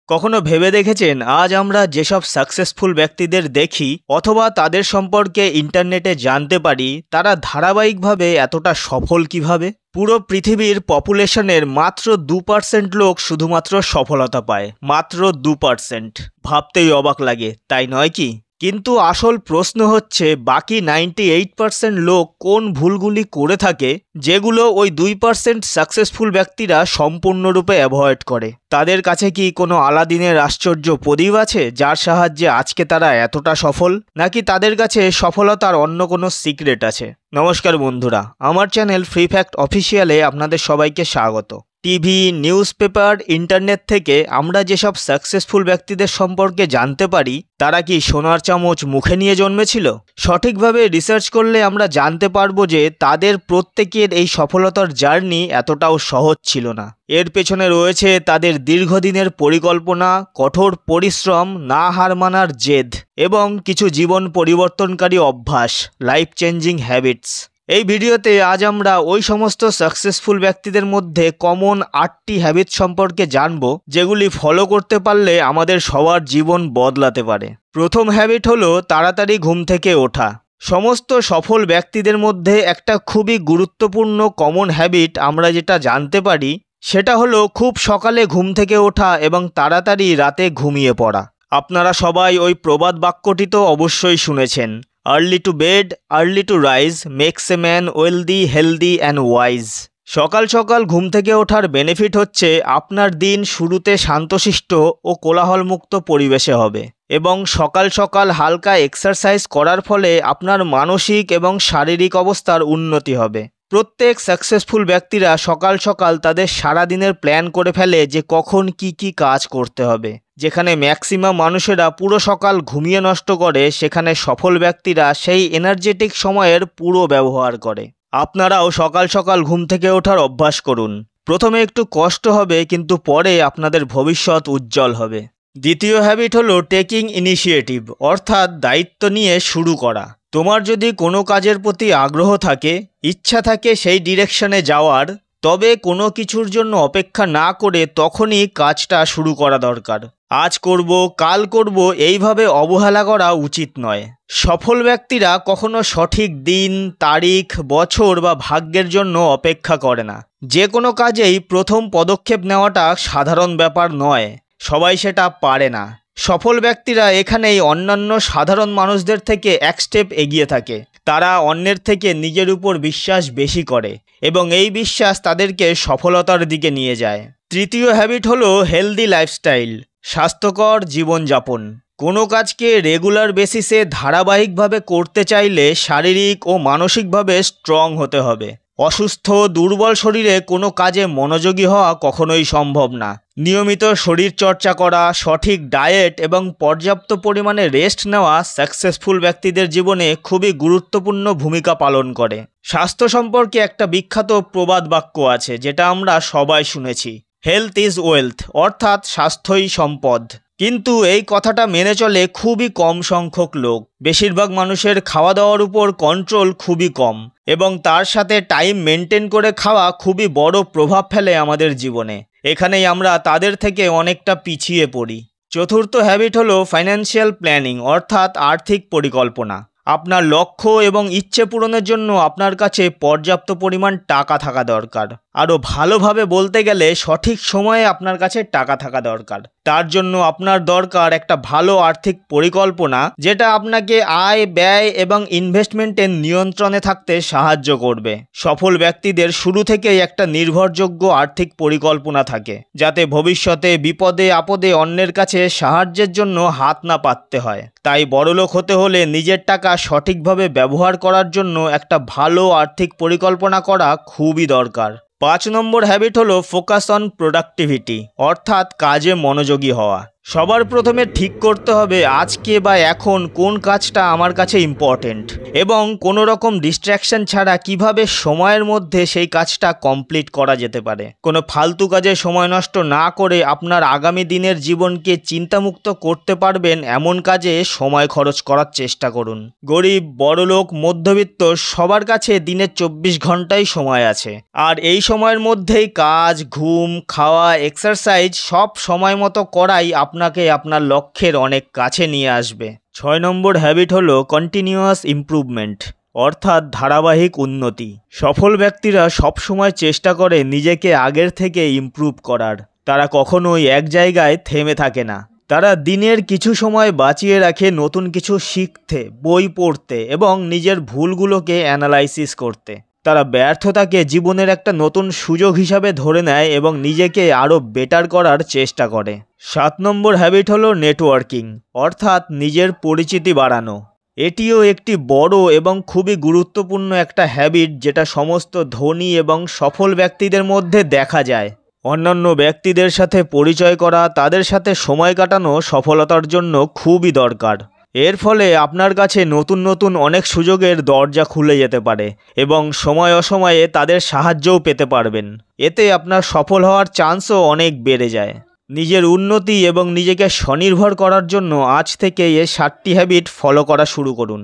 কখনো ভেবে দেখেছেন আজ আমরা যেসব সাকসেসফুল ব্যক্তিদের দেখি অথবা তাদের সম্পর্কে ইন্টারনেটে জানতে পারি তারা ধারাবাহিকভাবে এতটা সফল কিভাবে? পুরো পৃথিবীর পপুলেশনের মাত্র 2% লোক শুধুমাত্র সফলতা পায়, মাত্র 2%। ভাবতেই অবাক লাগে, তাই নয় কি? কিন্তু আসল প্রশ্ন হচ্ছে বাকি 98% লোক কোন ভুলগুলি করে থাকে যেগুলো ওই 2% সাকসেসফুল ব্যক্তিরা সম্পূর্ণরূপে অ্যাভয়েড করে। তাদের কাছে কি কোনো আলাদিনের আশ্চর্য প্রদীপ আছে যার সাহায্যে আজকে তারা এতটা সফল, নাকি তাদের কাছে সফলতার অন্য কোনো সিক্রেট আছে? নমস্কার বন্ধুরা, আমার চ্যানেল ফ্রি ফ্যাক্ট অফিসিয়ালে আপনাদের সবাইকে স্বাগত। টিভি, নিউজ পেপার, ইন্টারনেট থেকে আমরা যেসব সাকসেসফুল ব্যক্তিদের সম্পর্কে জানতে পারি তারা কি সোনার চামচ মুখে নিয়ে জন্মেছিল? সঠিকভাবে রিসার্চ করলে আমরা জানতে পারবো যে তাদের প্রত্যেকের এই সফলতার জার্নি এতটাও সহজ ছিল না। এর পেছনে রয়েছে তাদের দীর্ঘদিনের পরিকল্পনা, কঠোর পরিশ্রম, না হার মানার জেদ এবং কিছু জীবন পরিবর্তনকারী অভ্যাস, লাইফ চেঞ্জিং হ্যাবিটস। এই ভিডিওতে আজ আমরা ওই সমস্ত সাকসেসফুল ব্যক্তিদের মধ্যে কমন 8টি হ্যাবিট সম্পর্কে জানব যেগুলি ফলো করতে পারলে আমাদের সবার জীবন বদলাতে পারে। প্রথম হ্যাবিট হলো তাড়াতাড়ি ঘুম থেকে ওঠা। সমস্ত সফল ব্যক্তিদের মধ্যে একটা খুবই গুরুত্বপূর্ণ কমন হ্যাবিট আমরা যেটা জানতে পারি সেটা হলো খুব সকালে ঘুম থেকে ওঠা এবং তাড়াতাড়ি রাতে ঘুমিয়ে পড়া। আপনারা সবাই ওই প্রবাদ বাক্যটি তো অবশ্যই শুনেছেন, early to bed, early to rise makes a man wealthy, healthy and wise. সকাল সকাল ঘুম থেকে ওঠার বেনিফিট হচ্ছে আপনার দিন শুরুতে শান্তশিষ্ট ও কোলাহলমুক্ত পরিবেশে হবে এবং সকাল সকাল হালকা এক্সারসাইজ করার ফলে আপনার মানসিক এবং শারীরিক অবস্থার উন্নতি হবে। প্রত্যেক সাকসেসফুল ব্যক্তিরা সকাল সকাল তাদের সারাদিনের প্ল্যান করে ফেলে যে কখন কি কাজ করতে হবে। যেখানে ম্যাক্সিমাম মানুষেরা পুরো সকাল ঘুমিয়ে নষ্ট করে, সেখানে সফল ব্যক্তিরা সেই এনার্জেটিক সময়ের পুরো ব্যবহার করে। আপনারাও সকাল সকাল ঘুম থেকে ওঠার অভ্যাস করুন। প্রথমে একটু কষ্ট হবে কিন্তু পরে আপনাদের ভবিষ্যৎ উজ্জ্বল হবে। দ্বিতীয় হ্যাবিট হলো টেকিং ইনিশিয়েটিভ, অর্থাৎ দায়িত্ব নিয়ে শুরু করা। তোমার যদি কোনো কাজের প্রতি আগ্রহ থাকে, ইচ্ছা থাকে সেই ডিরেকশনে যাওয়ার, তবে কোনো কিছুর জন্য অপেক্ষা না করে তখনই কাজটা শুরু করা দরকার। আজ করব, কাল করব এইভাবে অবহেলা করা উচিত নয়। সফল ব্যক্তিরা কখনো সঠিক দিন, তারিখ, বছর বা ভাগ্যের জন্য অপেক্ষা করে না। যে কোনো কাজেই প্রথম পদক্ষেপ নেওয়াটা সাধারণ ব্যাপার নয়, সবাই সেটা পারে না। সফল ব্যক্তিরা এখানেই অন্যান্য সাধারণ মানুষদের থেকে এক স্টেপ এগিয়ে থাকে। তারা অন্যের থেকে নিজের উপর বিশ্বাস বেশি করে এবং এই বিশ্বাস তাদেরকে সফলতার দিকে নিয়ে যায়। তৃতীয় হ্যাবিট হলো হেলদি লাইফস্টাইল, স্বাস্থ্যকর জীবনযাপন। কোনো কাজকে রেগুলার বেসিসে ধারাবাহিকভাবে করতে চাইলে শারীরিক ও মানসিকভাবে স্ট্রং হতে হবে। অসুস্থ, দুর্বল শরীরে কোনো কাজে মনোযোগী হওয়া কখনোই সম্ভব না। নিয়মিত শরীর চর্চা করা, সঠিক ডায়েট এবং পর্যাপ্ত পরিমাণে রেস্ট নেওয়া সাকসেসফুল ব্যক্তিদের জীবনে খুবই গুরুত্বপূর্ণ ভূমিকা পালন করে। স্বাস্থ্য সম্পর্কে একটা বিখ্যাত প্রবাদ বাক্য আছে যেটা আমরা সবাই শুনেছি, হেলথ ইজ ওয়েলথ, অর্থাৎ স্বাস্থ্যই সম্পদ। কিন্তু এই কথাটা মেনে চলে খুবই কম সংখ্যক লোক। বেশিরভাগ মানুষের খাওয়া দাওয়ার উপর কন্ট্রোল খুবই কম এবং তার সাথে টাইম মেনটেন করে খাওয়া খুবই বড় প্রভাব ফেলে আমাদের জীবনে। এখানেই আমরা তাদের থেকে অনেকটা পিছিয়ে পড়ি। চতুর্থ হ্যাবিট হলো ফাইন্যান্সিয়াল প্ল্যানিং, অর্থাৎ আর্থিক পরিকল্পনা। আপনার লক্ষ্য এবং ইচ্ছে পূরণের জন্য আপনার কাছে পর্যাপ্ত পরিমাণ টাকা থাকা দরকার। আরও ভালোভাবে বলতে গেলে সঠিক সময়ে আপনার কাছে টাকা থাকা দরকার। তার জন্য আপনার দরকার একটা ভালো আর্থিক পরিকল্পনা যেটা আপনাকে আয়, ব্যয় এবং ইনভেস্টমেন্টের নিয়ন্ত্রণে থাকতে সাহায্য করবে। সফল ব্যক্তিদের শুরু থেকেই একটা নির্ভরযোগ্য আর্থিক পরিকল্পনা থাকে যাতে ভবিষ্যতে বিপদে আপদে অন্যের কাছে সাহায্যের জন্য হাত না পাততে হয়। তাই বড়লোক হতে হলে নিজের টাকা সঠিকভাবে ব্যবহার করার জন্য একটা ভালো আর্থিক পরিকল্পনা করা খুবই দরকার। 5 নম্বর হ্যাবিট হলো ফোকাস অন প্রোডাক্টিভিটি, অর্থাৎ কাজে মনোযোগী হওয়া। সবার প্রথমে ঠিক করতে হবে আজকে বা এখন কোন কাজটা আমার কাছে ইম্পর্টেন্ট এবং কোনো রকম ডিস্ট্র্যাকশন ছাড়া কিভাবে সময়ের মধ্যে সেই কাজটা কমপ্লিট করা যেতে পারে। কোনো ফালতু কাজে সময় নষ্ট না করে আপনার আগামী দিনের জীবনকে চিন্তামুক্ত করতে পারবেন এমন কাজে সময় খরচ করার চেষ্টা করুন। গরিব, বড়লোক, মধ্যবিত্ত সবার কাছে দিনে 24 ঘন্টাই সময় আছে, আর এই সময়ের মধ্যেই কাজ, ঘুম, খাওয়া, এক্সারসাইজ সব সময় মতো করাই আপনাকে আপনার লক্ষ্যের অনেক কাছে নিয়ে আসবে। 6 নম্বর হ্যাবিট হলো কন্টিনিউয়াস ইমপ্রুভমেন্ট, অর্থাৎ ধারাবাহিক উন্নতি। সফল ব্যক্তিরা সবসময় চেষ্টা করে নিজেকে আগের থেকে ইমপ্রুভ করার। তারা কখনোই এক জায়গায় থেমে থাকে না। তারা দিনের কিছু সময় বাঁচিয়ে রাখে নতুন কিছু শিখতে, বই পড়তে এবং নিজের ভুলগুলোকে অ্যানালাইসিস করতে। তারা ব্যর্থতাকে জীবনের একটা নতুন সুযোগ হিসাবে ধরে নেয় এবং নিজেকে আরও বেটার করার চেষ্টা করে। 7 নম্বর হ্যাবিট হলো নেটওয়ার্কিং, অর্থাৎ নিজের পরিচিতি বাড়ানো। এটিও একটি বড় এবং খুবই গুরুত্বপূর্ণ একটা হ্যাবিট, যেটা সমস্ত ধনী এবং সফল ব্যক্তিদের মধ্যে দেখা যায়। অন্যান্য ব্যক্তিদের সাথে পরিচয় করা, তাদের সাথে সময় কাটানো সফলতার জন্য খুবই দরকার। এর ফলে আপনার কাছে নতুন নতুন অনেক সুযোগের দরজা খুলে যেতে পারে এবং সময় অসময়ে তাদের সাহায্যও পেতে পারবেন। এতে আপনার সফল হওয়ার চান্সও অনেক বেড়ে যায়। নিজের উন্নতি এবং নিজেকে স্বনির্ভর করার জন্য আজ থেকে এই 7টি হ্যাবিট ফলো করা শুরু করুন।